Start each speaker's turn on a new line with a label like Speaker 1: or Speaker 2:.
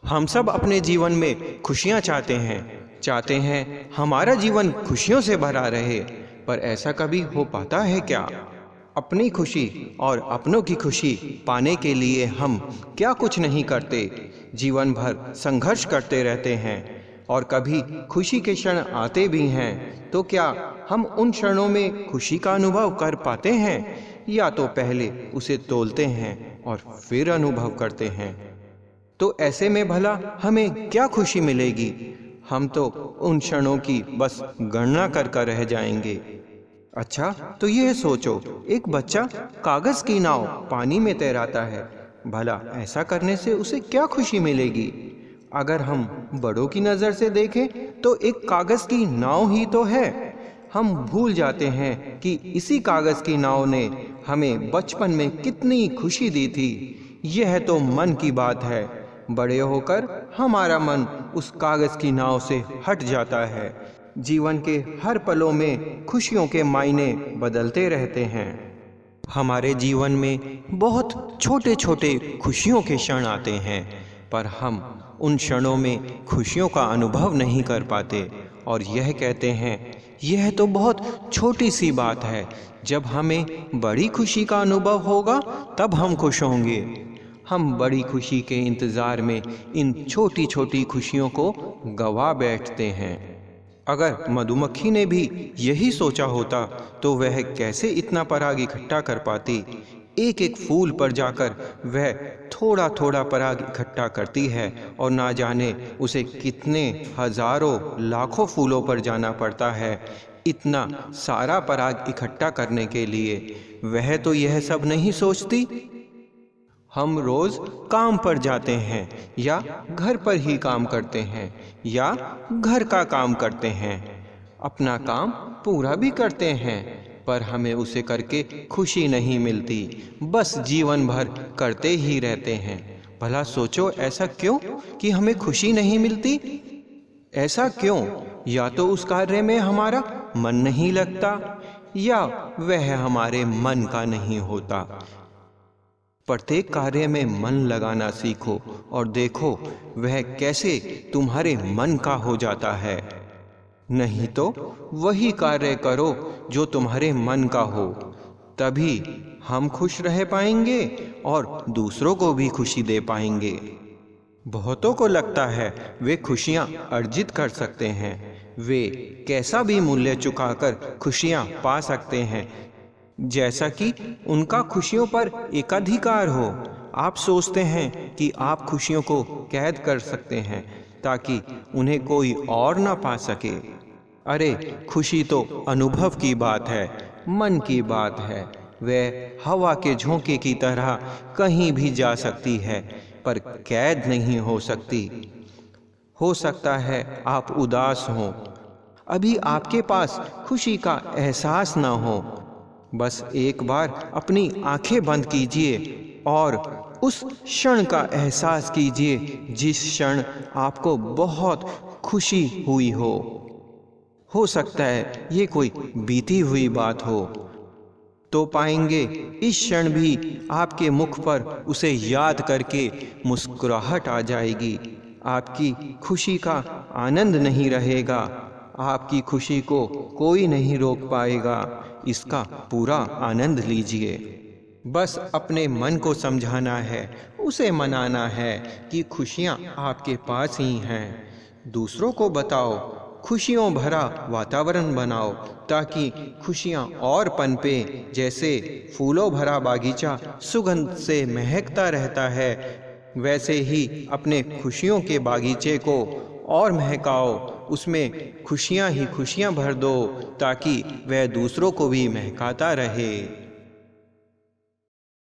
Speaker 1: हम सब अपने जीवन में खुशियाँ चाहते हैं हमारा जीवन खुशियों से भरा रहे, पर ऐसा कभी हो पाता है क्या? अपनी खुशी और अपनों की खुशी पाने के लिए हम क्या कुछ नहीं करते, जीवन भर संघर्ष करते रहते हैं। और कभी खुशी के क्षण आते भी हैं, तो क्या हम उन क्षणों में खुशी का अनुभव कर पाते हैं, या तो पहले उसे तोलते हैं और फिर अनुभव करते हैं? तो ऐसे में भला हमें क्या खुशी मिलेगी? हम तो उन क्षणों की बस गणना कर रह जाएंगे। अच्छा, तो यह सोचो, एक बच्चा कागज की नाव पानी में तैराता है, भला ऐसा करने से उसे क्या खुशी मिलेगी? अगर हम बड़ों की नज़र से देखें तो एक कागज की नाव ही तो है। हम भूल जाते हैं कि इसी कागज की नाव ने हमें बचपन में कितनी खुशी दी थी। यह तो मन की बात है। बड़े होकर हमारा मन उस कागज की नाव से हट जाता है। जीवन के हर पलों में खुशियों के मायने बदलते रहते हैं। हमारे जीवन में बहुत छोटे छोटे खुशियों के क्षण आते हैं, पर हम उन क्षणों में खुशियों का अनुभव नहीं कर पाते और यह कहते हैं यह तो बहुत छोटी सी बात है, जब हमें बड़ी खुशी का अनुभव होगा तब हम खुश होंगे। हम बड़ी खुशी के इंतज़ार में इन छोटी छोटी खुशियों को गवा बैठते हैं। अगर मधुमक्खी ने भी यही सोचा होता तो वह कैसे इतना पराग इकट्ठा कर पाती? एक एक फूल पर जाकर वह थोड़ा थोड़ा पराग इकट्ठा करती है और ना जाने उसे कितने हजारों लाखों फूलों पर जाना पड़ता है इतना सारा पराग इकट्ठा करने के लिए। वह तो यह सब नहीं सोचती। हम रोज काम पर जाते हैं या घर पर ही काम करते हैं या घर का काम करते हैं, अपना काम पूरा भी करते हैं, पर हमें उसे करके खुशी नहीं मिलती, बस जीवन भर करते ही रहते हैं। भला सोचो, ऐसा क्यों कि हमें खुशी नहीं मिलती? ऐसा क्यों? या तो उस कार्य में हमारा मन नहीं लगता, या वह हमारे मन का नहीं होता। प्रत्येक कार्य में मन लगाना सीखो और देखो वह कैसे तुम्हारे मन का हो जाता है। नहीं तो वही कार्य करो जो तुम्हारे मन का हो, तभी हम खुश रह पाएंगे और दूसरों को भी खुशी दे पाएंगे। बहुतों को लगता है वे खुशियां अर्जित कर सकते हैं, वे कैसा भी मूल्य चुकाकर खुशियां पा सकते हैं, जैसा कि उनका खुशियों पर एकाधिकार हो। आप सोचते हैं कि आप खुशियों को कैद कर सकते हैं ताकि उन्हें कोई और ना पा सके। अरे, खुशी तो अनुभव की बात है, मन की बात है। वह हवा के झोंके की तरह कहीं भी जा सकती है, पर कैद नहीं हो सकती। हो सकता है आप उदास हों, अभी आपके पास खुशी का एहसास ना हो। बस एक बार अपनी आंखें बंद कीजिए और उस क्षण का एहसास कीजिए जिस क्षण आपको बहुत खुशी हुई हो। सकता है ये कोई बीती हुई बात हो, तो पाएंगे इस क्षण भी आपके मुख पर उसे याद करके मुस्कुराहट आ जाएगी। आपकी खुशी का आनंद नहीं रहेगा, आपकी खुशी को कोई नहीं रोक पाएगा। इसका पूरा आनंद लीजिए। बस अपने मन को समझाना है, उसे मनाना है कि खुशियाँ आपके पास ही हैं। दूसरों को बताओ, खुशियों भरा वातावरण बनाओ ताकि खुशियाँ और पनपे। जैसे फूलों भरा बागीचा सुगंध से महकता रहता है, वैसे ही अपने खुशियों के बागीचे को और महकाओ, उसमें खुशियाँ ही खुशियाँ भर दो ताकि वह दूसरों को भी महकाता रहे।